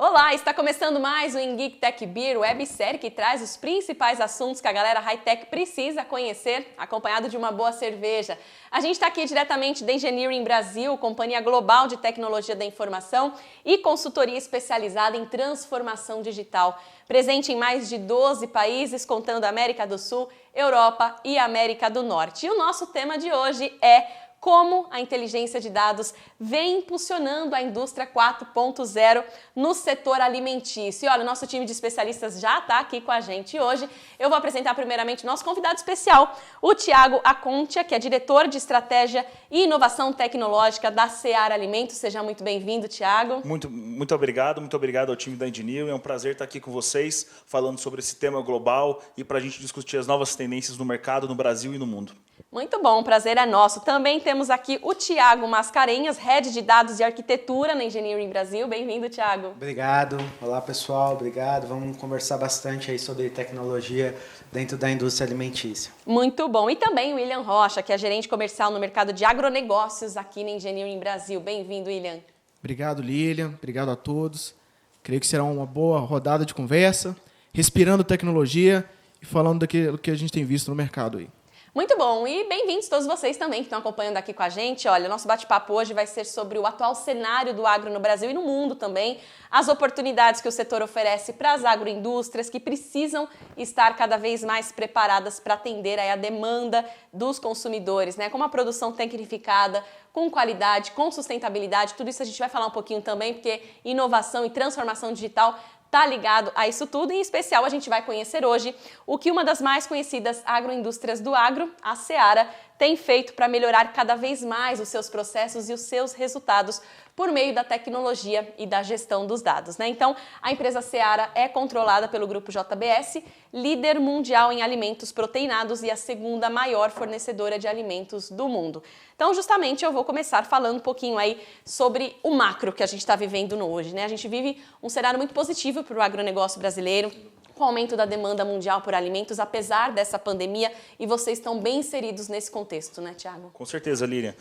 Olá, está começando mais um Geek Tech Beer, websérie que traz os principais assuntos que a galera high-tech precisa conhecer, acompanhado de uma boa cerveja. A gente está aqui diretamente da Engineering Brasil, companhia global de tecnologia da informação e consultoria especializada em transformação digital. Presente em mais de 12 países, contando América do Sul, Europa e América do Norte. E o nosso tema de hoje é como a inteligência de dados vem impulsionando a indústria 4.0 no setor alimentício. E olha, o nosso time de especialistas já está aqui com a gente hoje. Eu vou apresentar primeiramente o nosso convidado especial, o Thiago Acontia, que é diretor de estratégia e inovação tecnológica da Seara Alimentos. Seja muito bem-vindo, Thiago. Muito obrigado ao time da Engineering. É um prazer estar aqui com vocês, falando sobre esse tema global e para a gente discutir as novas tendências do mercado no Brasil e no mundo. Muito bom, o prazer é nosso. Também temos aqui o Thiago Mascarenhas, Head de Dados e Arquitetura na Engineering Brasil. Bem-vindo, Thiago. Obrigado. Olá, pessoal. Obrigado. Vamos conversar bastante aí sobre tecnologia dentro da indústria alimentícia. Muito bom. E também o William Rocha, que é gerente comercial no mercado de agronegócios aqui na Engineering Brasil. Bem-vindo, William. Obrigado, Lilian. Obrigado a todos. Creio que será uma boa rodada de conversa, respirando tecnologia e falando daquilo que a gente tem visto no mercado aí. Muito bom, e bem-vindos todos vocês também que estão acompanhando aqui com a gente. Olha, o nosso bate-papo hoje vai ser sobre o atual cenário do agro no Brasil e no mundo também, as oportunidades que o setor oferece para as agroindústrias que precisam estar cada vez mais preparadas para atender aí a demanda dos consumidores, né? Com uma produção tecnificada, com qualidade, com sustentabilidade, tudo isso a gente vai falar um pouquinho também, porque inovação e transformação digital está ligado a isso tudo. Em especial, a gente vai conhecer hoje o que uma das mais conhecidas agroindústrias do agro, a Seara, tem feito para melhorar cada vez mais os seus processos e os seus resultados por meio da tecnologia e da gestão dos dados, né? Então, a empresa Seara é controlada pelo grupo JBS, líder mundial em alimentos proteinados e a segunda maior fornecedora de alimentos do mundo. Então, justamente, eu vou começar falando um pouquinho aí sobre o macro que a gente está vivendo hoje, né? A gente vive um cenário muito positivo para o agronegócio brasileiro, com o aumento da demanda mundial por alimentos, apesar dessa pandemia, e vocês estão bem inseridos nesse contexto, né, Thiago? Com certeza, Lilian.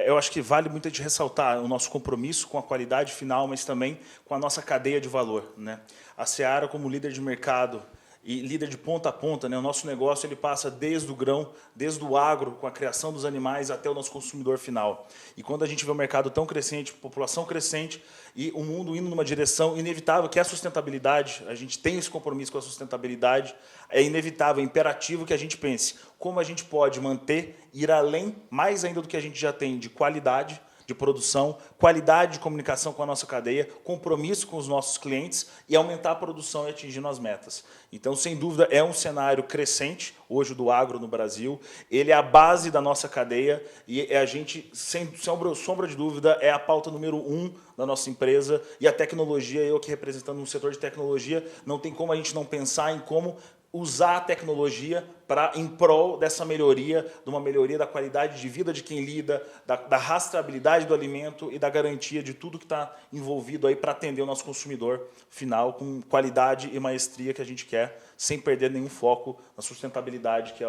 Eu acho que vale muito a gente ressaltar o nosso compromisso com a qualidade final, mas também com a nossa cadeia de valor, né? A Seara, como líder de mercado e líder de ponta a ponta, né? O nosso negócio ele passa desde o grão, desde o agro, com a criação dos animais, até o nosso consumidor final. E quando a gente vê um mercado tão crescente, população crescente e o mundo indo numa direção inevitável, que é a sustentabilidade, a gente tem esse compromisso com a sustentabilidade, é inevitável, é imperativo que a gente pense como a gente pode manter, ir além, mais ainda do que a gente já tem de qualidade, de produção, qualidade de comunicação com a nossa cadeia, compromisso com os nossos clientes e aumentar a produção e atingindo as metas. Então, sem dúvida, é um cenário crescente, hoje, do agro no Brasil. Ele é a base da nossa cadeia e a gente, sem sombra de dúvida, é a pauta número 1 da nossa empresa. E a tecnologia, eu aqui representando um setor de tecnologia, não tem como a gente não pensar em como usar a tecnologia em prol dessa melhoria, de uma melhoria da qualidade de vida de quem lida, da rastreabilidade do alimento e da garantia de tudo que está envolvido aí para atender o nosso consumidor final com qualidade e maestria que a gente quer, sem perder nenhum foco na sustentabilidade, que é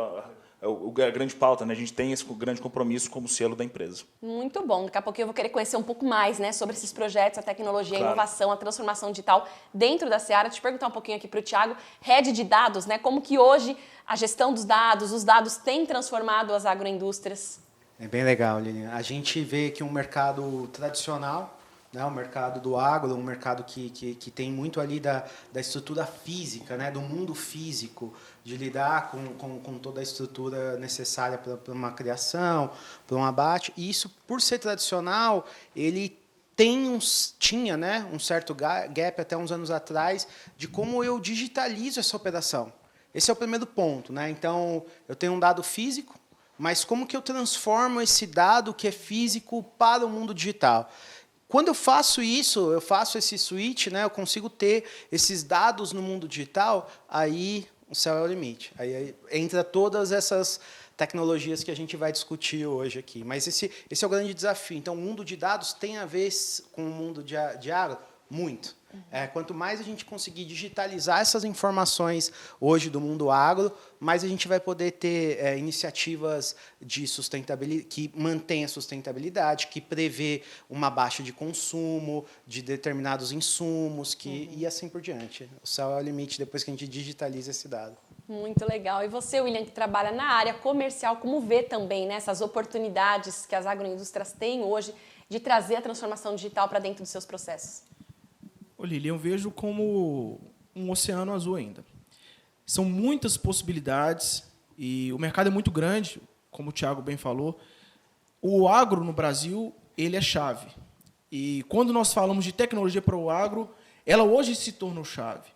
a grande pauta, né? A gente tem esse grande compromisso como selo da empresa. Muito bom. Daqui a pouquinho eu vou querer conhecer um pouco mais, né, sobre esses projetos, a tecnologia, a inovação, a transformação digital dentro da Seara. Deixa eu perguntar um pouquinho aqui para o Thiago, head de dados, né? Como que hoje a gestão dos dados, os dados têm transformado as agroindústrias? É bem legal, Lilian. A gente vê que um mercado tradicional, né, o mercado do agro, um mercado que tem muito ali da estrutura física, né, do mundo físico, de lidar com toda a estrutura necessária para uma criação, para um abate. E isso, por ser tradicional, ele tinha, né, um certo gap até uns anos atrás de como eu digitalizo essa operação. Esse é o primeiro ponto, né? Então, eu tenho um dado físico, mas como que eu transformo esse dado que é físico para o mundo digital? Quando eu faço isso, eu faço esse switch, né, eu consigo ter esses dados no mundo digital, aí o céu é o limite. Aí entra todas essas tecnologias que a gente vai discutir hoje aqui. Mas esse é o grande desafio. Então, o mundo de dados tem a ver com o mundo de agro? Muito. Quanto mais a gente conseguir digitalizar essas informações hoje do mundo agro, mais a gente vai poder ter iniciativas de sustentabilidade, que mantém a sustentabilidade, que prevê uma baixa de consumo de determinados insumos, e assim por diante. O céu é o limite depois que a gente digitaliza esse dado. Muito legal. E você, William, que trabalha na área comercial, como vê também, né, essas oportunidades que as agroindústrias têm hoje de trazer a transformação digital para dentro dos seus processos? Ô, Lili, eu vejo como um oceano azul ainda. São muitas possibilidades e o mercado é muito grande, como o Thiago bem falou. O agro no Brasil, ele é chave. E quando nós falamos de tecnologia para o agro, ela hoje se tornou chave.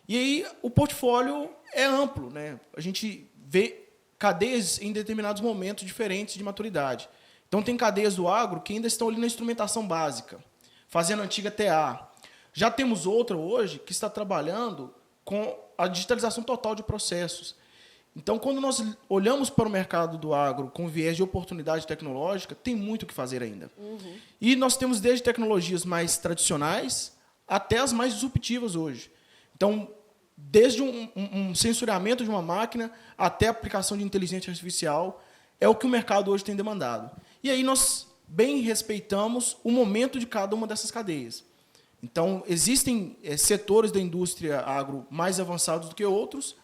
E aí o portfólio é amplo, né? A gente vê cadeias em determinados momentos diferentes de maturidade. Então, tem cadeias do agro que ainda estão ali na instrumentação básica, fazendo a antiga TA. Já temos outra hoje que está trabalhando com a digitalização total de processos. Então, quando nós olhamos para o mercado do agro com viés de oportunidade tecnológica, tem muito o que fazer ainda. E nós temos desde tecnologias mais tradicionais até as mais disruptivas hoje. Então, desde um sensoriamento de uma máquina até a aplicação de inteligência artificial, é o que o mercado hoje tem demandado. E aí nós bem respeitamos o momento de cada uma dessas cadeias. Então, existem setores da indústria agro mais avançados do que outros,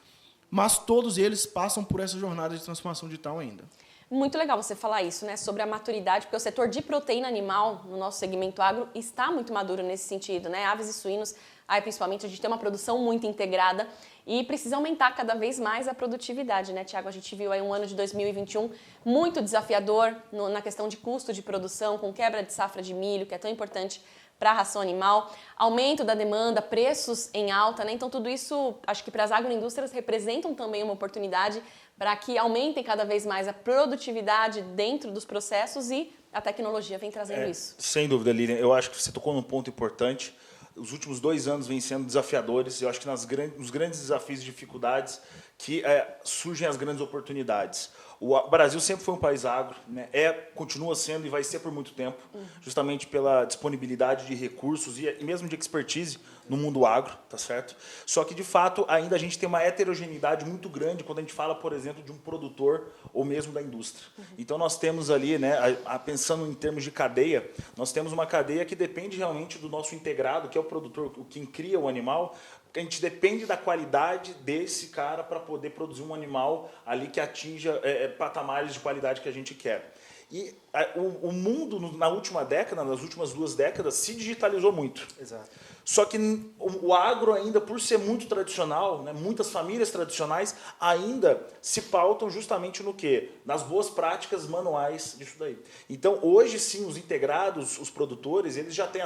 mas todos eles passam por essa jornada de transformação digital ainda. Muito legal você falar isso, né, sobre a maturidade, porque o setor de proteína animal no nosso segmento agro está muito maduro nesse sentido, né? Aves e suínos, aí principalmente a gente tem uma produção muito integrada e precisa aumentar cada vez mais a produtividade, né, Thiago? A gente viu aí um ano de 2021 muito desafiador na questão de custo de produção, com quebra de safra de milho, que é tão importante para a ração animal, aumento da demanda, preços em alta, né? Então tudo isso, acho que para as agroindústrias representam também uma oportunidade para que aumentem cada vez mais a produtividade dentro dos processos e a tecnologia vem trazendo isso. Sem dúvida, Lilian. Eu acho que você tocou num ponto importante. Os últimos 2 anos vêm sendo desafiadores. Eu acho que nos grandes desafios e dificuldades que surgem as grandes oportunidades. O Brasil sempre foi um país agro, né? Continua sendo e vai ser por muito tempo, justamente pela disponibilidade de recursos e mesmo de expertise no mundo agro, tá certo? Só que, de fato, ainda a gente tem uma heterogeneidade muito grande quando a gente fala, por exemplo, de um produtor ou mesmo da indústria. Então, nós temos ali, né, pensando em termos de cadeia, nós temos uma cadeia que depende realmente do nosso integrado, que é o produtor, quem cria o animal. A gente depende da qualidade desse cara para poder produzir um animal ali que atinja patamares de qualidade que a gente quer. E o mundo, na última década, nas últimas 2 décadas, se digitalizou muito. Exato. Só que o agro ainda, por ser muito tradicional, né, muitas famílias tradicionais ainda se pautam justamente no quê? Nas boas práticas manuais disso daí. Então, hoje sim, os integrados, os produtores, eles já têm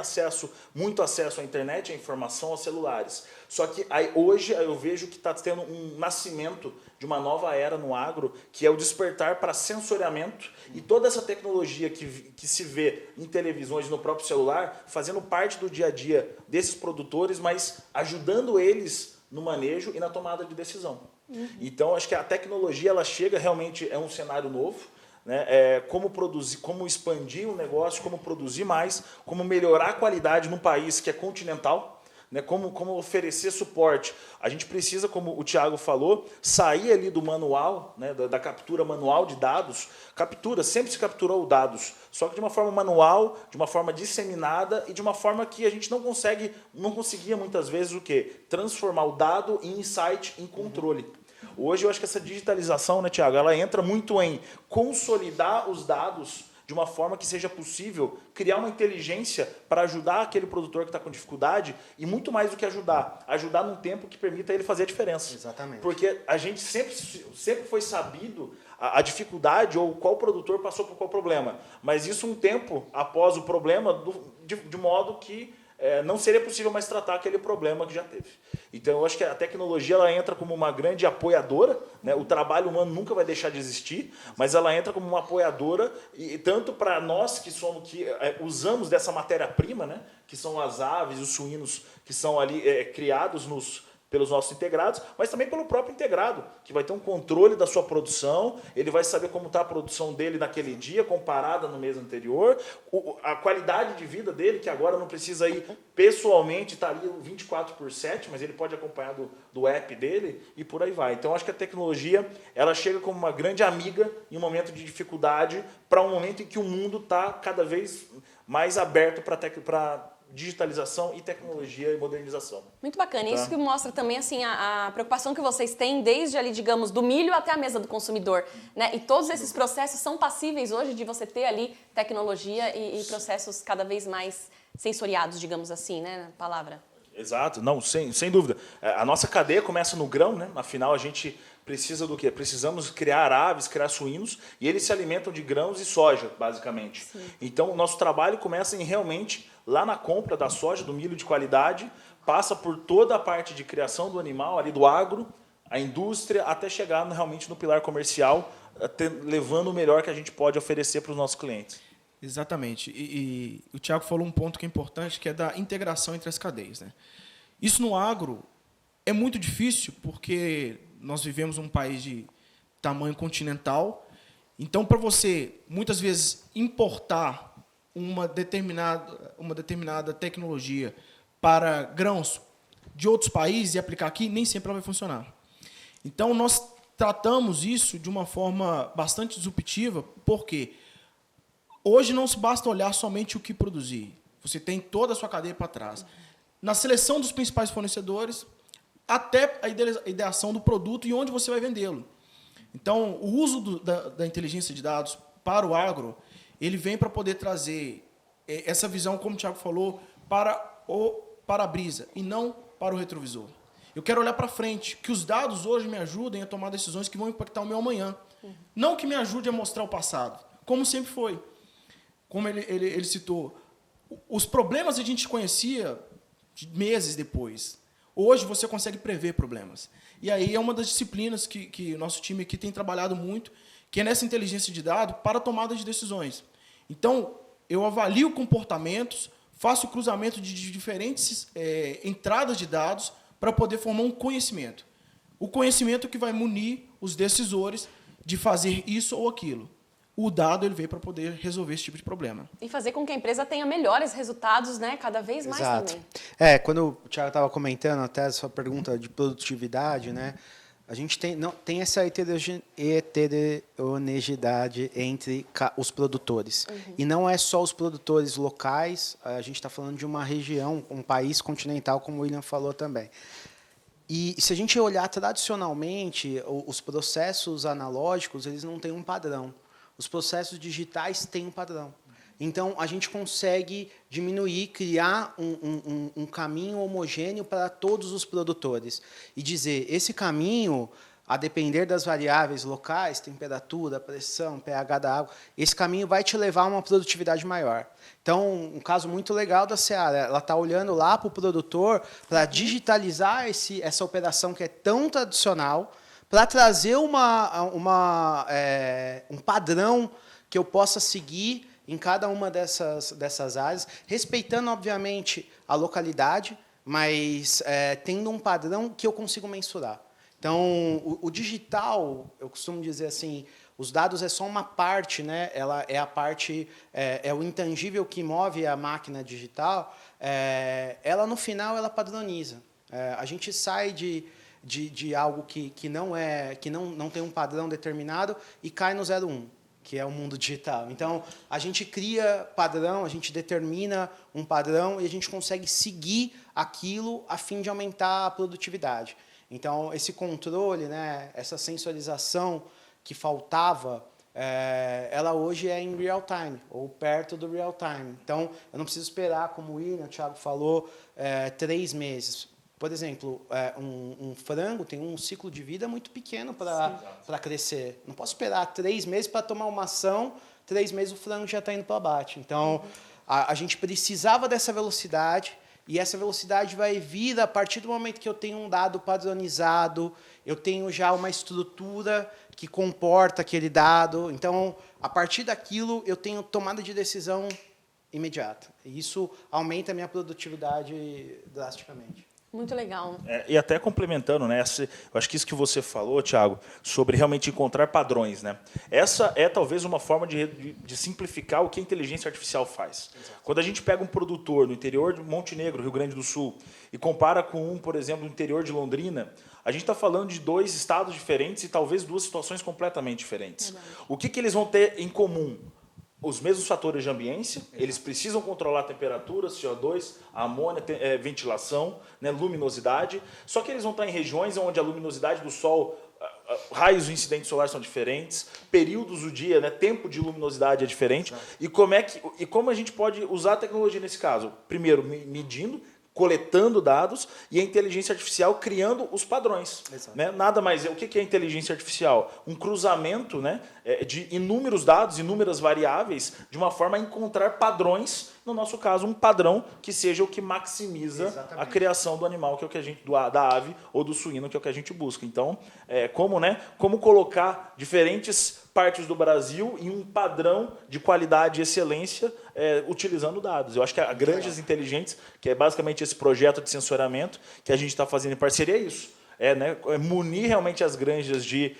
muito acesso à internet, à informação, aos celulares. Só que hoje eu vejo que está tendo um nascimento de uma nova era no agro, que é o despertar para sensoriamento e toda essa tecnologia que se vê em televisões, no próprio celular, fazendo parte do dia a dia desses produtores, mas ajudando eles no manejo e na tomada de decisão. Então, acho que a tecnologia ela chega realmente, é um cenário novo, né? Como produzir, como expandir o negócio, como produzir mais, como melhorar a qualidade num país que é continental, né, como oferecer suporte. A gente precisa, como o Thiago falou, sair ali do manual, né, da captura manual de dados. Sempre se capturou dados, só que de uma forma manual, de uma forma disseminada e de uma forma que a gente não conseguia muitas vezes o quê? Transformar o dado em insight, em controle. Hoje eu acho que essa digitalização, né, Thiago, ela entra muito em consolidar os dados de uma forma que seja possível criar uma inteligência para ajudar aquele produtor que está com dificuldade e muito mais do que ajudar num tempo que permita ele fazer a diferença. Exatamente. Porque a gente sempre foi sabido a dificuldade ou qual produtor passou por qual problema, mas isso um tempo após o problema, de modo que não seria possível mais tratar aquele problema que já teve. Então, eu acho que a tecnologia ela entra como uma grande apoiadora, né? O trabalho humano nunca vai deixar de existir, mas ela entra como uma apoiadora, e tanto para nós que usamos dessa matéria-prima, né? Que são as aves, os suínos que são ali criados pelos nossos integrados, mas também pelo próprio integrado, que vai ter um controle da sua produção, ele vai saber como está a produção dele naquele dia, comparada no mês anterior, a qualidade de vida dele, que agora não precisa ir pessoalmente, está ali 24/7, mas ele pode acompanhar do app dele e por aí vai. Então, acho que a tecnologia ela chega como uma grande amiga em um momento de dificuldade, para um momento em que o mundo está cada vez mais aberto para digitalização e tecnologia e modernização. Muito bacana. Tá? Isso que mostra também assim, a preocupação que vocês têm desde ali, digamos, do milho até a mesa do consumidor. Né? E todos esses processos são passíveis hoje de você ter ali tecnologia e processos cada vez mais sensoriados, digamos assim, né, na palavra. Exato, não, sem dúvida. A nossa cadeia começa no grão, né? Afinal, a gente precisa do quê? Precisamos criar aves, criar suínos, e eles se alimentam de grãos e soja, basicamente. Sim. Então, o nosso trabalho começa em realmente lá na compra da soja, do milho de qualidade, passa por toda a parte de criação do animal, ali do agro, a indústria, até chegar realmente no pilar comercial, levando o melhor que a gente pode oferecer para os nossos clientes. Exatamente. E o Thiago falou um ponto que é importante, que é da integração entre as cadeias, né? Isso no agro é muito difícil, porque nós vivemos um país de tamanho continental. Então, para você, muitas vezes, importar uma determinada tecnologia para grãos de outros países e aplicar aqui, nem sempre ela vai funcionar. Então, nós tratamos isso de uma forma bastante disruptiva, porque hoje não se basta olhar somente o que produzir. Você tem toda a sua cadeia para trás. Na seleção dos principais fornecedores, até a ideação do produto e onde você vai vendê-lo. Então, o uso da inteligência de dados para o agro, ele vem para poder trazer essa visão, como o Thiago falou, para o para-brisa e não para o retrovisor. Eu quero olhar para frente, que os dados hoje me ajudem a tomar decisões que vão impactar o meu amanhã. Não que me ajude a mostrar o passado, como sempre foi. Como ele citou, os problemas a gente conhecia meses depois. Hoje você consegue prever problemas. E aí é uma das disciplinas que o nosso time aqui tem trabalhado muito, que é nessa inteligência de dados para a tomada de decisões. Então, eu avalio comportamentos, faço o cruzamento de diferentes entradas de dados para poder formar um conhecimento. O conhecimento que vai munir os decisores de fazer isso ou aquilo. O dado ele veio para poder resolver esse tipo de problema. E fazer com que a empresa tenha melhores resultados, né? Cada vez mais. Exato. Também. Quando o Thiago estava comentando até a sua pergunta de produtividade, né? A gente tem essa heterogeneidade entre os produtores. Uhum. E não é só os produtores locais, a gente está falando de uma região, um país continental, como o William falou também. E se a gente olhar tradicionalmente, os processos analógicos, eles não têm um padrão. Os processos digitais têm um padrão. Então, a gente consegue diminuir, criar um caminho homogêneo para todos os produtores. E dizer, esse caminho, a depender das variáveis locais, temperatura, pressão, pH da água, esse caminho vai te levar a uma produtividade maior. Então, um caso muito legal da Seara, ela está olhando lá para o produtor para digitalizar essa operação que é tão tradicional, para trazer um padrão que eu possa seguir em cada uma dessas áreas, respeitando, obviamente, a localidade, mas tendo um padrão que eu consigo mensurar. Então, o digital, eu costumo dizer assim, os dados é só uma parte, né? Ela é a parte, é o intangível que move a máquina digital. Ela, no final, ela padroniza. A gente sai de algo que não tem um padrão determinado e cai no 0,1, que é o mundo digital. Então, a gente cria padrão, a gente determina um padrão e a gente consegue seguir aquilo a fim de aumentar a produtividade. Então, esse controle, né, essa sensorização que faltava, ela hoje é em real time, ou perto do real time. Então, eu não preciso esperar, como o Thiago falou, 3 meses. Por exemplo, um frango tem um ciclo de vida muito pequeno para crescer. Não posso esperar 3 meses para tomar uma ação, 3 meses o frango já está indo para abate. Então, a gente precisava dessa velocidade, e essa velocidade vai vir a partir do momento que eu tenho um dado padronizado, eu tenho já uma estrutura que comporta aquele dado. Então, a partir daquilo, eu tenho tomada de decisão imediata. E isso aumenta a minha produtividade drasticamente. Muito legal. E até complementando, né? Eu acho que isso que você falou, Thiago, sobre realmente encontrar padrões, né? Essa é talvez uma forma de simplificar o que a inteligência artificial faz. Exato. Quando a gente pega um produtor no interior de Montenegro, Rio Grande do Sul, e compara com por exemplo, no interior de Londrina, a gente está falando de 2 estados diferentes e talvez 2 situações completamente diferentes. O que eles vão ter em comum? Os mesmos fatores de ambiência, eles precisam controlar a temperatura, CO2, a amônia, ventilação, né, luminosidade, só que eles vão estar em regiões onde a luminosidade do sol, raios de incidentes solares são diferentes, períodos do dia, né, tempo de luminosidade é diferente, e como a gente pode usar a tecnologia nesse caso? Primeiro, medindo, coletando dados, e a inteligência artificial criando os padrões. Né? Nada mais o que é inteligência artificial? Um cruzamento, né, de inúmeros dados, inúmeras variáveis, de uma forma a encontrar padrões, no nosso caso, um padrão que seja o que maximiza a criação do animal, que é o que a gente, da ave ou do suíno, que é o que a gente busca. Então, como colocar diferentes partes do Brasil em um padrão de qualidade e excelência utilizando dados. Eu acho que a Granjas Inteligentes, que é basicamente esse projeto de sensoriamento que a gente está fazendo em parceria, é isso. Munir realmente as granjas de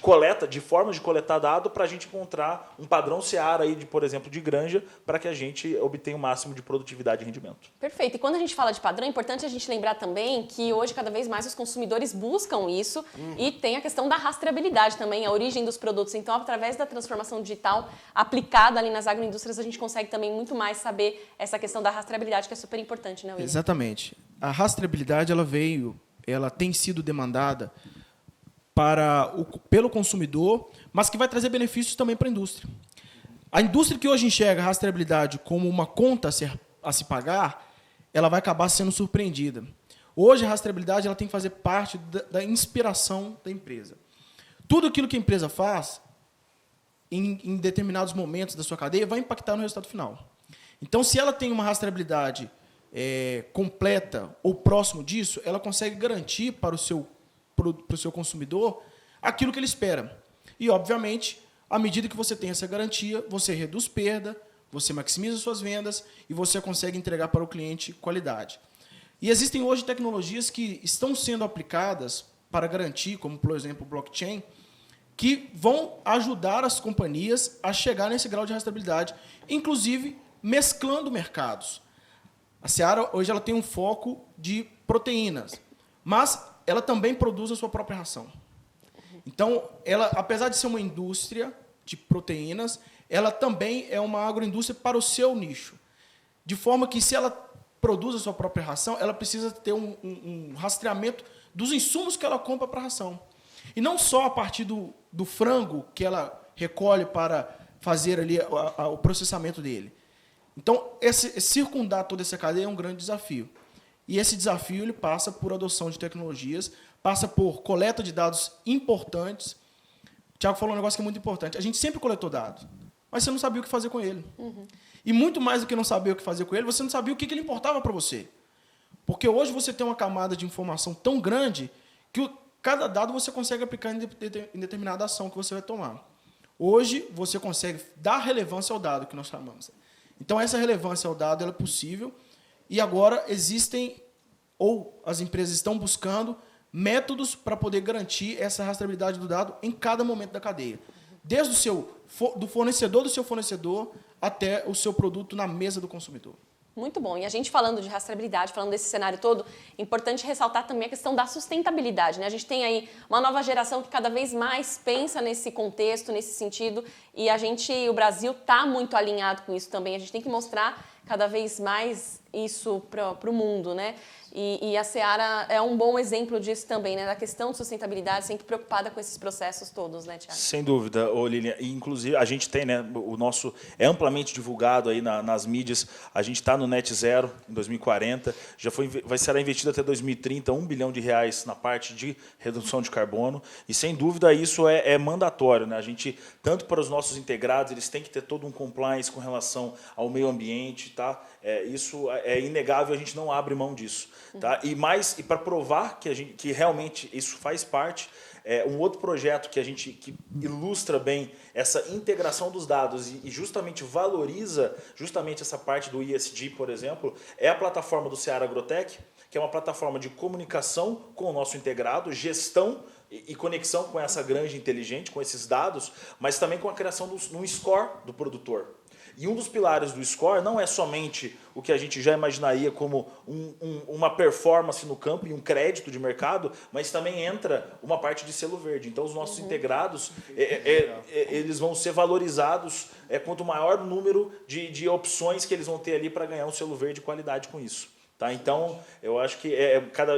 coleta, de formas de coletar dado para a gente encontrar um padrão Seara aí por exemplo, de granja, para que a gente obtenha o máximo de produtividade e rendimento. Perfeito. E quando a gente fala de padrão, é importante a gente lembrar também que hoje, cada vez mais, os consumidores buscam isso e tem a questão da rastreabilidade também, a origem dos produtos. Então, através da transformação digital aplicada ali nas agroindústrias, a gente consegue também muito mais saber essa questão da rastreabilidade, que é super importante, né, William? Exatamente. A rastreabilidade, ela tem sido demandada pelo consumidor, mas que vai trazer benefícios também para a indústria. A indústria que hoje enxerga a rastreabilidade como uma conta a se pagar, ela vai acabar sendo surpreendida. Hoje, a rastreabilidade ela tem que fazer parte da inspiração da empresa. Tudo aquilo que a empresa faz, em determinados momentos da sua cadeia, vai impactar no resultado final. Então, se ela tem uma rastreabilidade completa ou próximo disso, ela consegue garantir para o seu consumidor aquilo que ele espera. E, obviamente, à medida que você tem essa garantia, você reduz perda, você maximiza suas vendas e você consegue entregar para o cliente qualidade. E existem hoje tecnologias que estão sendo aplicadas para garantir, como, por exemplo, o blockchain, que vão ajudar as companhias a chegar nesse grau de rastreabilidade, inclusive mesclando mercados. A Seara, hoje, ela tem um foco de proteínas, mas ela também produz a sua própria ração. Então, ela, apesar de ser uma indústria de proteínas, ela também é uma agroindústria para o seu nicho. De forma que, se ela produz a sua própria ração, ela precisa ter um rastreamento dos insumos que ela compra para a ração. E não só a partir do frango que ela recolhe para fazer ali o processamento dele. Então, circundar toda essa cadeia é um grande desafio. E esse desafio ele passa por adoção de tecnologias, passa por coleta de dados importantes. O Thiago falou um negócio que é muito importante. A gente sempre coletou dados, mas você não sabia o que fazer com ele. E muito mais do que não saber o que fazer com ele, você não sabia o que ele importava para você. Porque hoje você tem uma camada de informação tão grande que cada dado você consegue aplicar em determinada ação que você vai tomar. Hoje, você consegue dar relevância ao dado, que nós chamamos. Então, essa relevância ao dado ela é possível. E agora existem, ou as empresas estão buscando, métodos para poder garantir essa rastreabilidade do dado em cada momento da cadeia. Desde do fornecedor do seu fornecedor até o seu produto na mesa do consumidor. Muito bom. E a gente falando de rastreabilidade, falando desse cenário todo, é importante ressaltar também a questão da sustentabilidade, né? A gente tem aí uma nova geração que cada vez mais pensa nesse contexto, nesse sentido, e o Brasil está muito alinhado com isso também. A gente tem que mostrar cada vez mais isso para o mundo, né? E a Seara é um bom exemplo disso também, né? Da questão de sustentabilidade, sempre preocupada com esses processos todos, né, Thiago? Sem dúvida, Lilian. Inclusive, a gente tem, né? O nosso é amplamente divulgado aí nas mídias. A gente está no Net Zero em 2040. Será investido até 2030 R$ 1 bilhão na parte de redução de carbono. E sem dúvida isso é mandatório, né? A gente, tanto para os nossos integrados, eles têm que ter todo um compliance com relação ao meio ambiente, tá? Isso é inegável, a gente não abre mão disso. Tá? E para provar que realmente isso faz parte, Um outro projeto que ilustra bem essa integração dos dados e justamente valoriza justamente essa parte do ESG, por exemplo, é a plataforma do Seara Agrotech, que é uma plataforma de comunicação com o nosso integrado, gestão e conexão com essa granja inteligente, com esses dados, mas também com a criação de um score do produtor. E um dos pilares do score não é somente o que a gente já imaginaria como uma performance no campo e um crédito de mercado, mas também entra uma parte de selo verde. Então, os nossos integrados, eles vão ser valorizados quanto maior o número de opções que eles vão ter ali para ganhar um selo verde de qualidade com isso. Tá? Então, eu acho que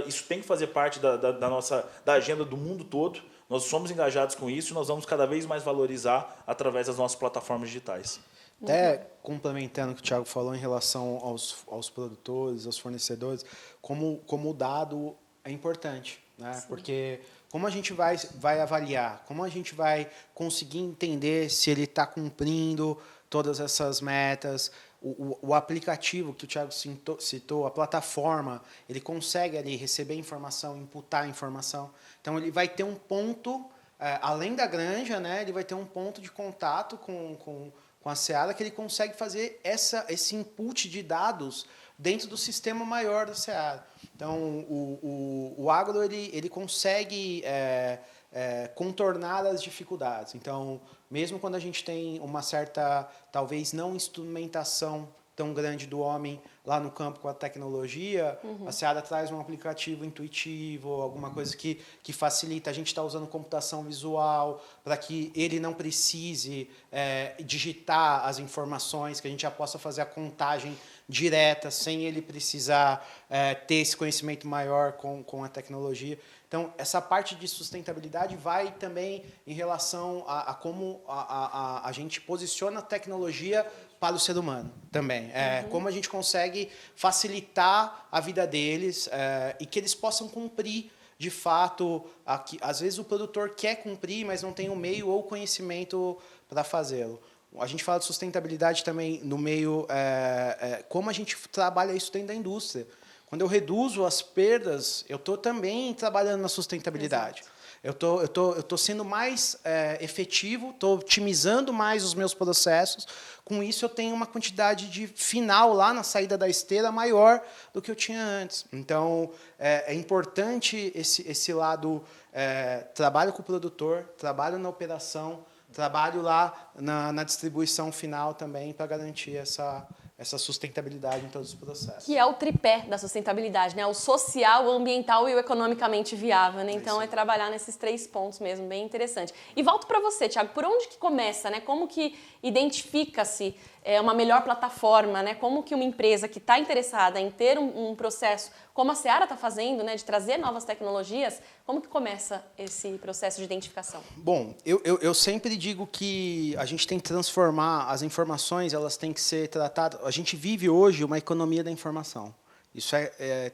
isso tem que fazer parte da agenda do mundo todo. Nós somos engajados com isso e nós vamos cada vez mais valorizar através das nossas plataformas digitais. Até complementando o que o Thiago falou em relação aos produtores, aos fornecedores, como o dado é importante, né? Sim. Porque como a gente vai avaliar, como a gente vai conseguir entender se ele está cumprindo todas essas metas, o aplicativo que o Thiago citou, a plataforma, ele consegue ali receber informação, imputar informação. Então, ele vai ter um ponto, além da granja, né, ele vai ter um ponto de contato com a Seara, que ele consegue fazer esse input de dados dentro do sistema maior da Seara. Então, o agro ele consegue contornar as dificuldades. Então, mesmo quando a gente tem uma certa, talvez não instrumentação tão grande do homem lá no campo com a tecnologia, a Seara traz um aplicativo intuitivo, alguma coisa que facilita. A gente está usando computação visual para que ele não precise digitar as informações, que a gente já possa fazer a contagem direta, sem ele precisar ter esse conhecimento maior com a tecnologia. Então, essa parte de sustentabilidade vai também em relação a como a gente posiciona a tecnologia para o ser humano também. Como a gente consegue facilitar a vida deles e que eles possam cumprir, de fato, às vezes o produtor quer cumprir, mas não tem o meio ou o conhecimento para fazê-lo. A gente fala de sustentabilidade também no meio, como a gente trabalha isso dentro da indústria. Quando eu reduzo as perdas, eu estou também trabalhando na sustentabilidade. Exato. Eu tô sendo mais efetivo, estou otimizando mais os meus processos. Com isso, eu tenho uma quantidade de final lá na saída da esteira maior do que eu tinha antes. Então, é importante esse lado, trabalho com o produtor, trabalho na operação, trabalho lá na distribuição final também para garantir essa sustentabilidade em todos os processos. Que é o tripé da sustentabilidade, né? O social, o ambiental e o economicamente viável, né? Então, é trabalhar nesses 3 pontos mesmo, bem interessante. E volto para você, Thiago, por onde que começa, né? Como que identifica-se uma melhor plataforma, né? Como que uma empresa que está interessada em ter um processo, como a Seara está fazendo, né? De trazer novas tecnologias, como que começa esse processo de identificação? Bom, eu sempre digo que a gente tem que transformar as informações, elas têm que ser tratadas. A gente vive hoje uma economia da informação. Isso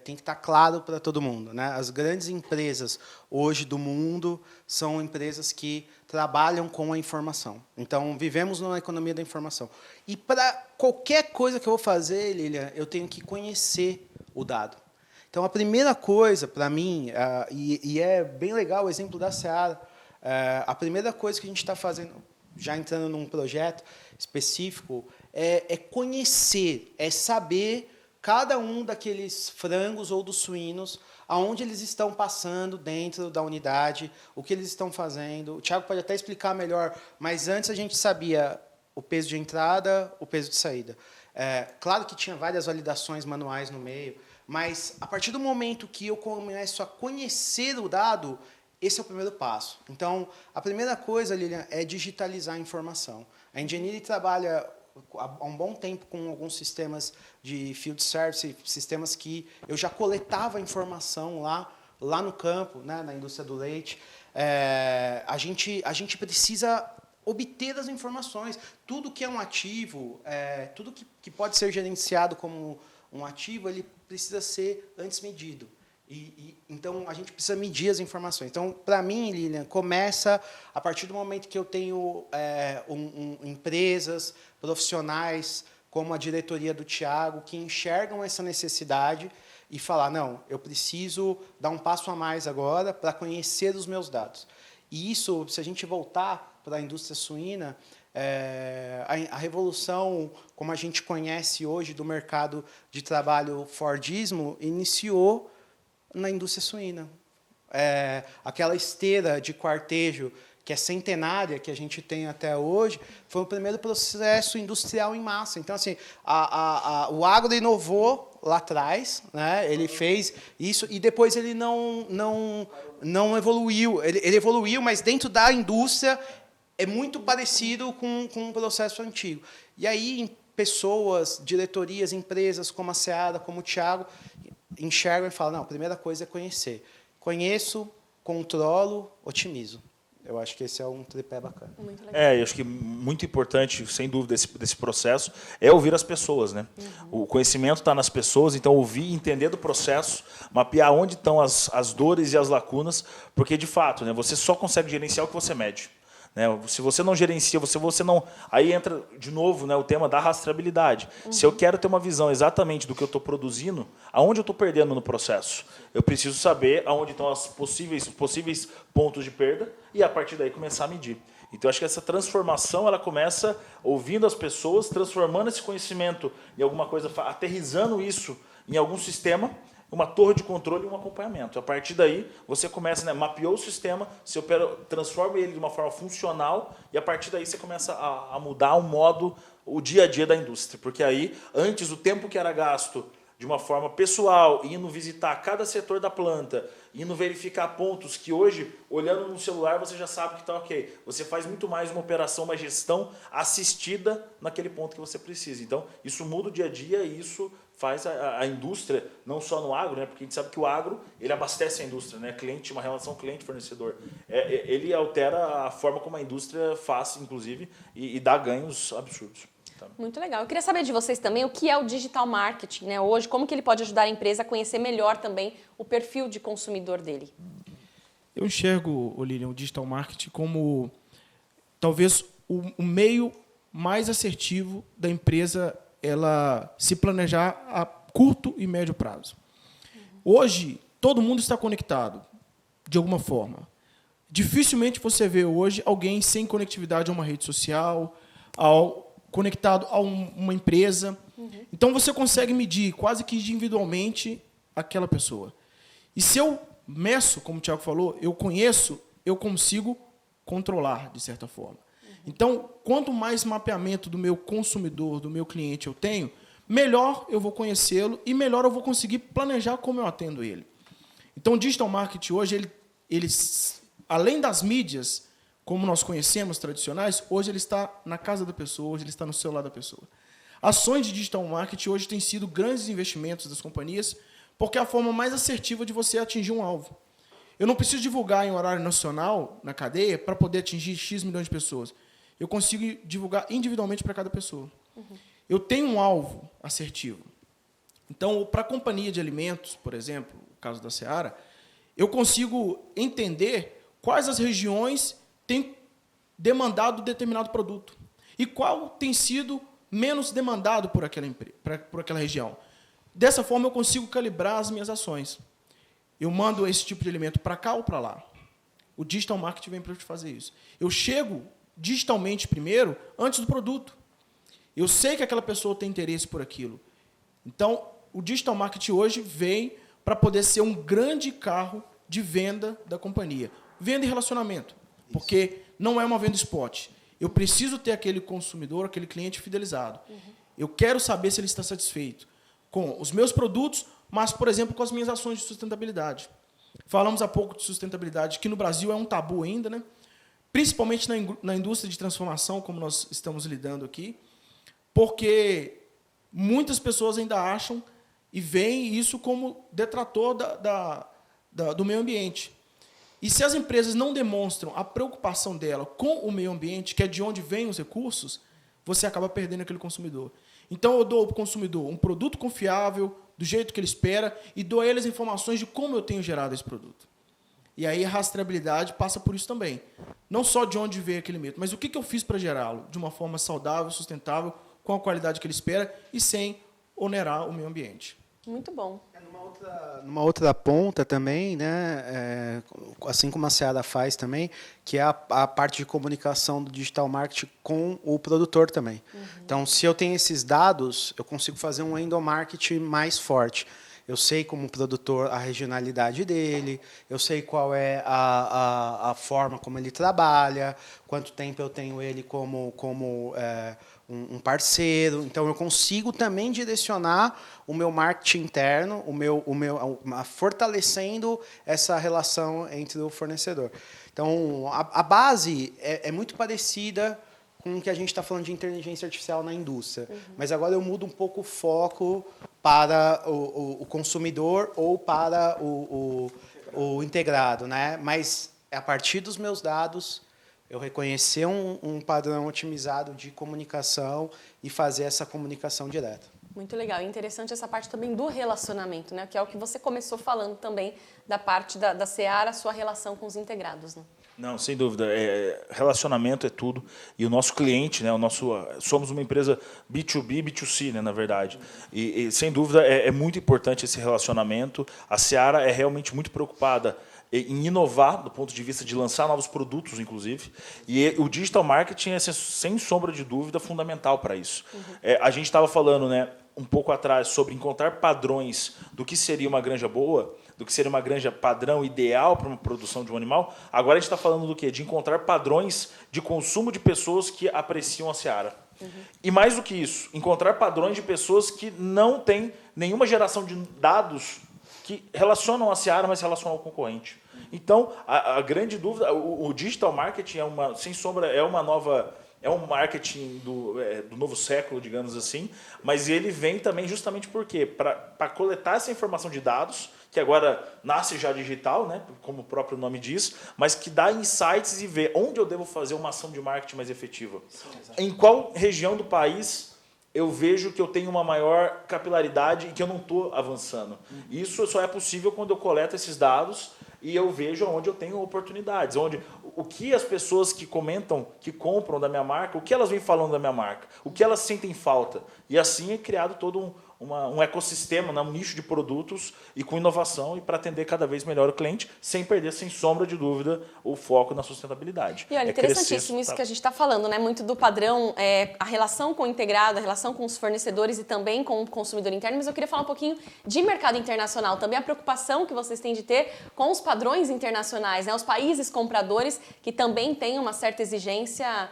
tem que estar claro para todo mundo, né? As grandes empresas hoje do mundo são empresas que trabalham com a informação. Então, vivemos numa economia da informação. E para qualquer coisa que eu vou fazer, Lilian, eu tenho que conhecer o dado. Então, a primeira coisa, para mim, e é bem legal o exemplo da Seara, a primeira coisa que a gente está fazendo, já entrando num projeto específico, é conhecer, é saber cada um daqueles frangos ou dos suínos, aonde eles estão passando dentro da unidade, o que eles estão fazendo. O Thiago pode até explicar melhor, mas antes a gente sabia o peso de entrada, o peso de saída. Claro que tinha várias validações manuais no meio, mas a partir do momento que eu começo a conhecer o dado, esse é o primeiro passo. Então, a primeira coisa, Lilian, é digitalizar a informação. A Engineering trabalha há um bom tempo com alguns sistemas de field service, sistemas que eu já coletava informação lá no campo, né, na indústria do leite. A gente precisa obter as informações. Tudo que é um ativo, tudo que pode ser gerenciado como um ativo, ele precisa ser antes medido. Então, a gente precisa medir as informações. Então, para mim, Lilian, começa a partir do momento que eu tenho empresas, profissionais, como a diretoria do Thiago, que enxergam essa necessidade e falar, não, eu preciso dar um passo a mais agora para conhecer os meus dados. E isso, se a gente voltar para a indústria suína, a revolução, como a gente conhece hoje, do mercado de trabalho Fordismo, iniciou na indústria suína. Aquela esteira de quartejo que é centenária, que a gente tem até hoje, foi o primeiro processo industrial em massa. Então, assim, o agro inovou lá atrás, né? Ele fez isso e depois ele não evoluiu. Ele evoluiu, mas dentro da indústria é muito parecido com um processo antigo. E aí, pessoas, diretorias, empresas como a Seara, como o Thiago, enxergam e falam, não, a primeira coisa é conhecer. Conheço, controlo, otimizo. Eu acho que esse é um tripé bacana. Muito legal. Eu acho que muito importante, sem dúvida, desse processo é ouvir as pessoas, né? O conhecimento está nas pessoas, então ouvir, entender do processo, mapear onde estão as dores e as lacunas, porque, de fato, né, você só consegue gerenciar o que você mede. Né? Se você não gerencia, você não... Aí entra, de novo, né, o tema da rastreabilidade. Se eu quero ter uma visão exatamente do que eu estou produzindo, aonde eu estou perdendo no processo? Eu preciso saber aonde estão os possíveis pontos de perda e, a partir daí, começar a medir. Então, eu acho que essa transformação ela começa ouvindo as pessoas, transformando esse conhecimento em alguma coisa, aterrissando isso em algum sistema, uma torre de controle e um acompanhamento. A partir daí, você começa, né, mapeou o sistema, você transforma ele de uma forma funcional e, a partir daí, você começa a mudar o dia a dia da indústria. Porque aí, antes, o tempo que era gasto de uma forma pessoal, indo visitar cada setor da planta, indo verificar pontos que hoje, olhando no celular, você já sabe que está ok. Você faz muito mais uma operação, uma gestão assistida naquele ponto que você precisa. Então, isso muda o dia a dia e isso faz a indústria, não só no agro, né? Porque a gente sabe que o agro ele abastece a indústria, né? Uma relação cliente-fornecedor. Ele altera a forma como a indústria faz, inclusive, e dá ganhos absurdos. Muito legal. Eu queria saber de vocês também o que é o digital marketing, né? Hoje, como que ele pode ajudar a empresa a conhecer melhor também o perfil de consumidor dele? Eu enxergo, Lilian, o digital marketing como talvez o meio mais assertivo da empresa ela se planejar a curto e médio prazo. Hoje, todo mundo está conectado, de alguma forma. Dificilmente você vê hoje alguém sem conectividade a uma rede social, conectado a uma empresa. Então, você consegue medir quase que individualmente aquela pessoa. E se eu meço, como o Thiago falou, eu conheço, eu consigo controlar, de certa forma. Então, quanto mais mapeamento do meu consumidor, do meu cliente eu tenho, melhor eu vou conhecê-lo e melhor eu vou conseguir planejar como eu atendo ele. Então, o digital marketing hoje, ele além das mídias, como nós conhecemos, tradicionais, hoje ele está na casa da pessoa, hoje ele está no celular da pessoa. Ações de digital marketing hoje têm sido grandes investimentos das companhias, porque é a forma mais assertiva de você atingir um alvo. Eu não preciso divulgar em horário nacional, na cadeia, para poder atingir X milhões de pessoas. Eu consigo divulgar individualmente para cada pessoa. Eu tenho um alvo assertivo. Então, para a companhia de alimentos, por exemplo, o caso da Seara, eu consigo entender quais as regiões têm demandado determinado produto e qual tem sido menos demandado por aquela região. Dessa forma, eu consigo calibrar as minhas ações. Eu mando esse tipo de alimento para cá ou para lá. O digital marketing vem para fazer isso. Eu chego digitalmente primeiro, antes do produto. Eu sei que aquela pessoa tem interesse por aquilo. Então, o digital marketing hoje vem para poder ser um grande carro de venda da companhia. Venda e relacionamento. Porque não é uma venda spot. Eu preciso ter aquele consumidor, aquele cliente fidelizado. Eu quero saber se ele está satisfeito com os meus produtos, mas, por exemplo, com as minhas ações de sustentabilidade. Falamos há pouco de sustentabilidade, que no Brasil é um tabu ainda, né? Principalmente na indústria de transformação, como nós estamos lidando aqui, porque muitas pessoas ainda acham e veem isso como detrator do meio ambiente. E se as empresas não demonstram a preocupação dela com o meio ambiente, que é de onde vêm os recursos, você acaba perdendo aquele consumidor. Então, eu dou ao consumidor um produto confiável, do jeito que ele espera, e dou a ele as informações de como eu tenho gerado esse produto. E aí a rastreabilidade passa por isso também. Não só de onde veio aquele alimento, mas o que eu fiz para gerá-lo de uma forma saudável, sustentável, com a qualidade que ele espera e sem onerar o meio ambiente. Muito bom. Numa outra ponta também, né, assim como a Seara faz também, que é a parte de comunicação do digital marketing com o produtor também. Então, se eu tenho esses dados, eu consigo fazer um endomarketing mais forte. Eu sei como produtor a regionalidade dele, eu sei qual é a forma como ele trabalha, quanto tempo eu tenho ele como um parceiro. Então, eu consigo também direcionar o meu marketing interno, fortalecendo essa relação entre o fornecedor. Então, a base é muito parecida com o que a gente está falando de inteligência artificial na indústria. Mas agora eu mudo um pouco o foco para o consumidor ou para o integrado, né? Mas a partir dos meus dados, eu reconhecer um padrão otimizado de comunicação e fazer essa comunicação direta. Muito legal. E interessante essa parte também do relacionamento, né? Que é o que você começou falando também da parte da Seara, a sua relação com os integrados, né? Não, sem dúvida. Relacionamento é tudo. E o nosso cliente, né, somos uma empresa B2B, B2C, né, na verdade. E sem dúvida, é muito importante esse relacionamento. A Seara é realmente muito preocupada em inovar, do ponto de vista de lançar novos produtos, inclusive. E o digital marketing é, sem sombra de dúvida, fundamental para isso. A gente estava falando, né, um pouco atrás sobre encontrar padrões do que seria uma granja boa, do que seria uma granja padrão ideal para uma produção de um animal. Agora a gente está falando do quê? De encontrar padrões de consumo de pessoas que apreciam a Seara. E mais do que isso, encontrar padrões de pessoas que não têm nenhuma geração de dados que relacionam a Seara, mas relacionam ao concorrente. Então, a grande dúvida, o digital marketing sem sombra, é um marketing do novo século, digamos assim, mas ele vem também justamente por quê? Para coletar essa informação de dados, que agora nasce já digital, né, como o próprio nome diz, mas que dá insights e vê onde eu devo fazer uma ação de marketing mais efetiva. Em qual região do país eu vejo que eu tenho uma maior capilaridade e que eu não estou avançando. Isso só é possível quando eu coleto esses dados e eu vejo onde eu tenho oportunidades, o que as pessoas que comentam, que compram da minha marca, o que elas vêm falando da minha marca, o que elas sentem falta. E assim é criado todo um ecossistema, né, um nicho de produtos e com inovação e para atender cada vez melhor o cliente, sem perder, sem sombra de dúvida, o foco na sustentabilidade. E olha, interessantíssimo isso que a gente está falando, né? Muito do padrão, a relação com o integrado, a relação com os fornecedores e também com o consumidor interno, mas eu queria falar um pouquinho de mercado internacional, também a preocupação que vocês têm de ter com os padrões internacionais, né? Os países compradores que também têm uma certa exigência,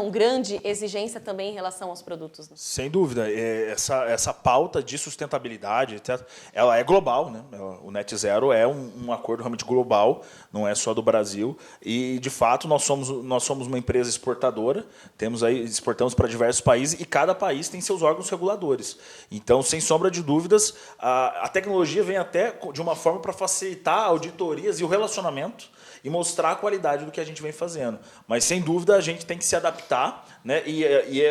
grande exigência também em relação aos produtos. Né? Sem dúvida. Essa pauta de sustentabilidade, etc., ela é global, né? O Net Zero é um acordo realmente global, não é só do Brasil. E, de fato, nós somos uma empresa exportadora, exportamos para diversos países e cada país tem seus órgãos reguladores. Então, sem sombra de dúvidas, a tecnologia vem até de uma forma para facilitar auditorias e o relacionamento e mostrar a qualidade do que a gente vem fazendo. Mas, sem dúvida, a gente tem que se adaptar, né? E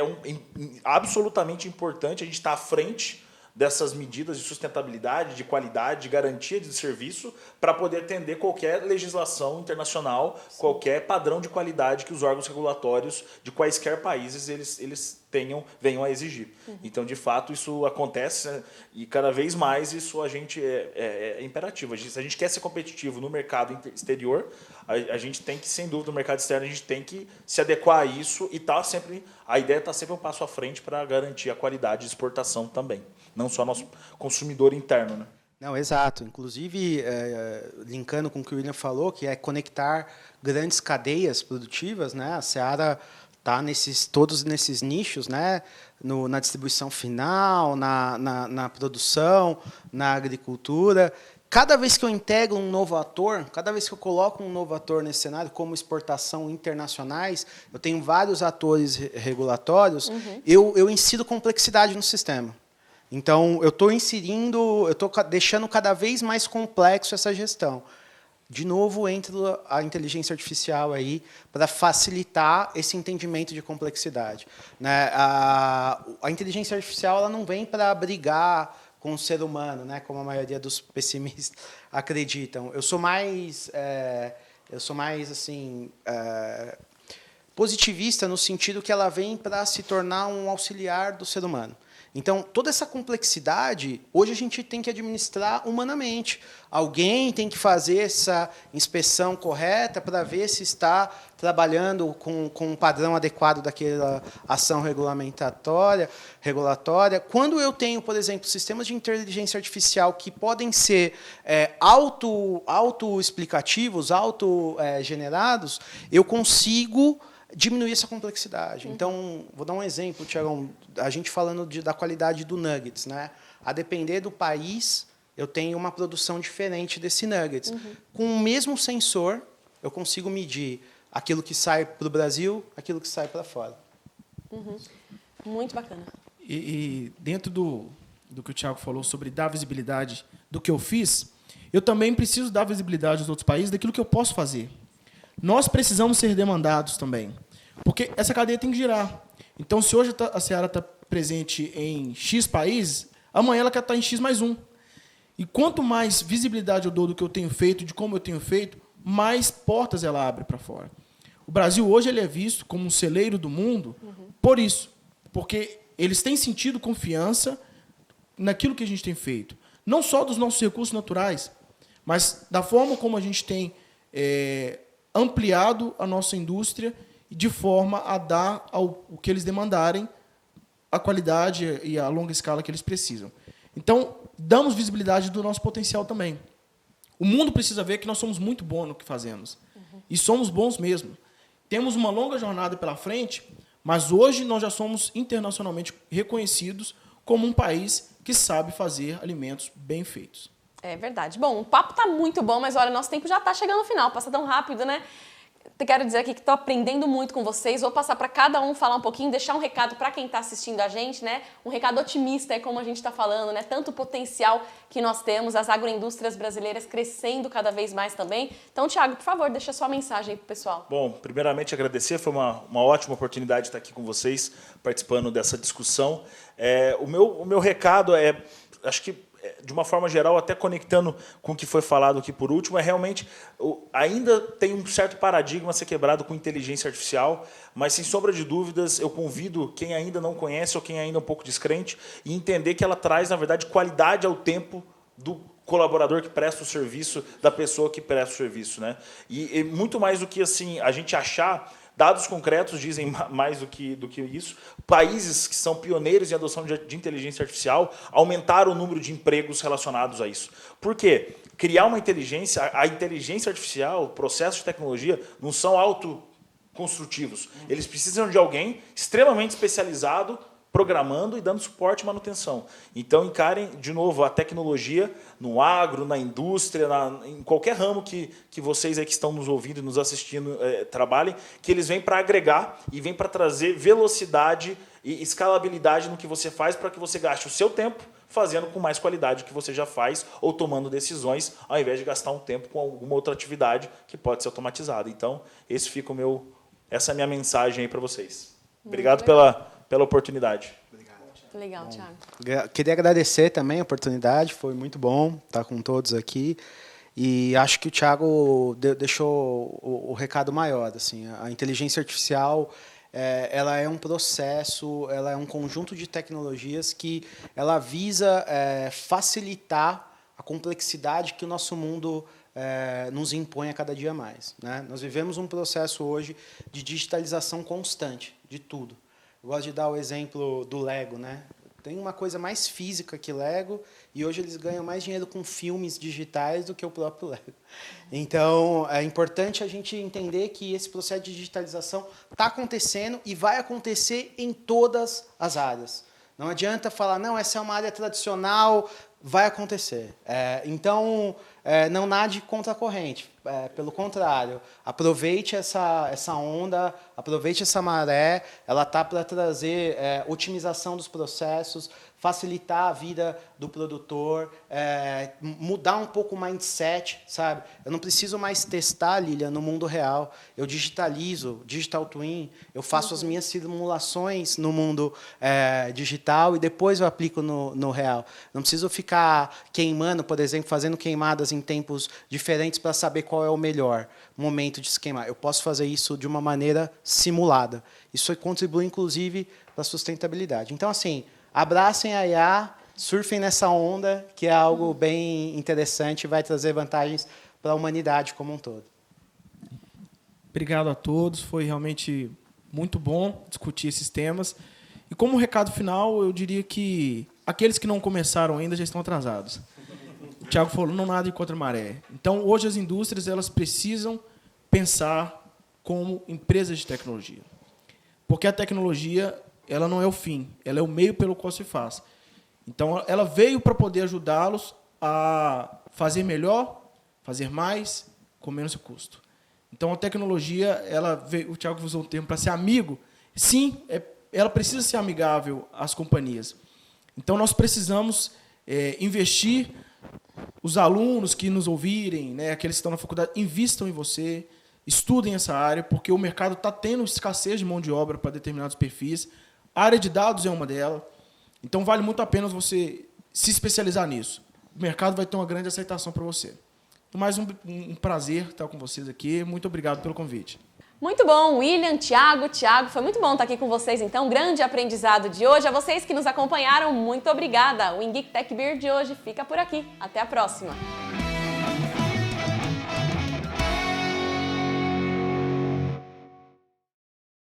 absolutamente importante a gente estar à frente dessas medidas de sustentabilidade, de qualidade, de garantia de serviço, para poder atender qualquer legislação internacional, qualquer padrão de qualidade que os órgãos regulatórios de quaisquer países eles venham a exigir. Então, de fato, isso acontece, né? E cada vez mais isso a gente é imperativo. Se a gente quer ser competitivo no mercado exterior, a gente tem que, sem dúvida, no mercado externo, a gente tem que se adequar a isso e a ideia está sempre um passo à frente para garantir a qualidade de exportação também, não só nosso consumidor interno, né? Não, exato. Inclusive, linkando com o que o William falou, que é conectar grandes cadeias produtivas, né? A Seara está todos nesses nichos, né? Na distribuição final, na produção, na agricultura. Cada vez que eu integro um novo ator, cada vez que eu coloco um novo ator nesse cenário, como exportação internacionais, eu tenho vários atores regulatórios, eu insiro complexidade no sistema. Então, eu estou deixando cada vez mais complexo essa gestão. De novo, entra a inteligência artificial aí para facilitar esse entendimento de complexidade. Né? A inteligência artificial ela não vem para brigar com o ser humano, né? Como a maioria dos pessimistas acreditam. Eu sou mais assim, positivista no sentido que ela vem para se tornar um auxiliar do ser humano. Então, toda essa complexidade, hoje a gente tem que administrar humanamente. Alguém tem que fazer essa inspeção correta para ver se está trabalhando com um padrão adequado daquela ação regulatória. Quando eu tenho, por exemplo, sistemas de inteligência artificial que podem ser auto-explicativos, auto-generados, eu consigo diminuir essa complexidade. Então, vou dar um exemplo, Tiagão, a gente falando da qualidade do nuggets, né? A depender do país, eu tenho uma produção diferente desse nuggets. Com o mesmo sensor, eu consigo medir aquilo que sai para o Brasil, aquilo que sai para fora. Muito bacana. E dentro do que o Thiago falou sobre dar visibilidade do que eu fiz, eu também preciso dar visibilidade aos outros países daquilo que eu posso fazer. Nós precisamos ser demandados também, porque essa cadeia tem que girar. Então, se hoje a Seara está presente em X países, amanhã ela quer estar em X mais um. E quanto mais visibilidade eu dou do que eu tenho feito, de como eu tenho feito, mais portas ela abre para fora. O Brasil hoje ele é visto como um celeiro do mundo por isso, porque eles têm sentido confiança naquilo que a gente tem feito. Não só dos nossos recursos naturais, mas da forma como a gente tem ampliado a nossa indústria de forma a dar o que eles demandarem, a qualidade e a longa escala que eles precisam. Então, damos visibilidade do nosso potencial também. O mundo precisa ver que nós somos muito bons no que fazemos. E somos bons mesmo. Temos uma longa jornada pela frente, mas hoje nós já somos internacionalmente reconhecidos como um país que sabe fazer alimentos bem feitos. É verdade. Bom, o papo tá muito bom, mas olha, nosso tempo já tá chegando ao final, passa tão rápido, né? Quero dizer aqui que estou aprendendo muito com vocês. Vou passar para cada um falar um pouquinho, deixar um recado para quem está assistindo a gente, né? Um recado otimista, como a gente está falando, né? Tanto o potencial que nós temos, as agroindústrias brasileiras crescendo cada vez mais também. Então, Thiago, por favor, deixa sua mensagem para o pessoal. Bom, primeiramente agradecer, foi uma ótima oportunidade de estar aqui com vocês, participando dessa discussão. O meu recado acho que de uma forma geral, até conectando com o que foi falado aqui por último, realmente ainda tem um certo paradigma a ser quebrado com inteligência artificial, mas sem sombra de dúvidas, eu convido quem ainda não conhece ou quem ainda é um pouco descrente e entender que ela traz, na verdade, qualidade ao tempo do colaborador que presta o serviço, da pessoa que presta o serviço, né? E muito mais do que assim a gente achar. Dados concretos dizem mais do que isso. Países que são pioneiros em adoção de inteligência artificial aumentaram o número de empregos relacionados a isso. Por quê? Criar uma inteligência, a inteligência artificial, processos de tecnologia, não são autoconstrutivos. Eles precisam de alguém extremamente especializado, programando e dando suporte e manutenção. Então, encarem, de novo, a tecnologia no agro, na indústria, em qualquer ramo que vocês aí que estão nos ouvindo e nos assistindo trabalhem, que eles vêm para agregar e vêm para trazer velocidade e escalabilidade no que você faz para que você gaste o seu tempo fazendo com mais qualidade o que você já faz ou tomando decisões, ao invés de gastar um tempo com alguma outra atividade que pode ser automatizada. Então, essa é a minha mensagem aí para vocês. Obrigado pela oportunidade. Legal, Thiago. Queria agradecer também a oportunidade, foi muito bom estar com todos aqui. E acho que o Thiago deixou o recado maior. Assim, a inteligência artificial ela é um processo, ela é um conjunto de tecnologias que ela visa facilitar a complexidade que o nosso mundo nos impõe a cada dia mais, né? Nós vivemos um processo hoje de digitalização constante de tudo. Eu gosto de dar o exemplo do Lego, né? Tem uma coisa mais física que Lego e hoje eles ganham mais dinheiro com filmes digitais do que o próprio Lego. Então, é importante a gente entender que esse processo de digitalização está acontecendo e vai acontecer em todas as áreas. Não adianta falar, não, essa é uma área tradicional, vai acontecer. Então, não nade contra a corrente. Pelo contrário, aproveite essa onda, aproveite essa maré, ela está para trazer otimização dos processos, facilitar a vida do produtor, mudar um pouco o mindset, sabe? Eu não preciso mais testar, Lilian, no mundo real. Eu digitalizo, digital twin, eu faço as minhas simulações no mundo digital e depois eu aplico no real. Não preciso ficar queimando, por exemplo, fazendo queimadas em tempos diferentes para saber qual é o melhor momento de se queimar. Eu posso fazer isso de uma maneira simulada. Isso contribui, inclusive, para a sustentabilidade. Então, assim, abracem a IA, surfem nessa onda, que é algo bem interessante e vai trazer vantagens para a humanidade como um todo. Obrigado a todos, foi realmente muito bom discutir esses temas. E como recado final, eu diria que aqueles que não começaram ainda já estão atrasados. O Thiago falou, não nada contra a maré. Então, hoje as indústrias elas precisam pensar como empresas de tecnologia. Porque a tecnologia ela não é o fim, ela é o meio pelo qual se faz. Então, ela veio para poder ajudá-los a fazer melhor, fazer mais, com menos custo. Então, a tecnologia, ela veio, o Thiago usou um termo para ser amigo. Sim, ela precisa ser amigável às companhias. Então, nós precisamos investir. Os alunos que nos ouvirem, né, aqueles que estão na faculdade, invistam em você, estudem essa área, porque o mercado está tendo escassez de mão de obra para determinados perfis. A área de dados é uma delas. Então, vale muito a pena você se especializar nisso. O mercado vai ter uma grande aceitação para você. Mais um prazer estar com vocês aqui. Muito obrigado pelo convite. Muito bom, William, Thiago, foi muito bom estar aqui com vocês, então, grande aprendizado de hoje. A vocês que nos acompanharam, muito obrigada. O Engeek Tech Beer de hoje fica por aqui. Até a próxima.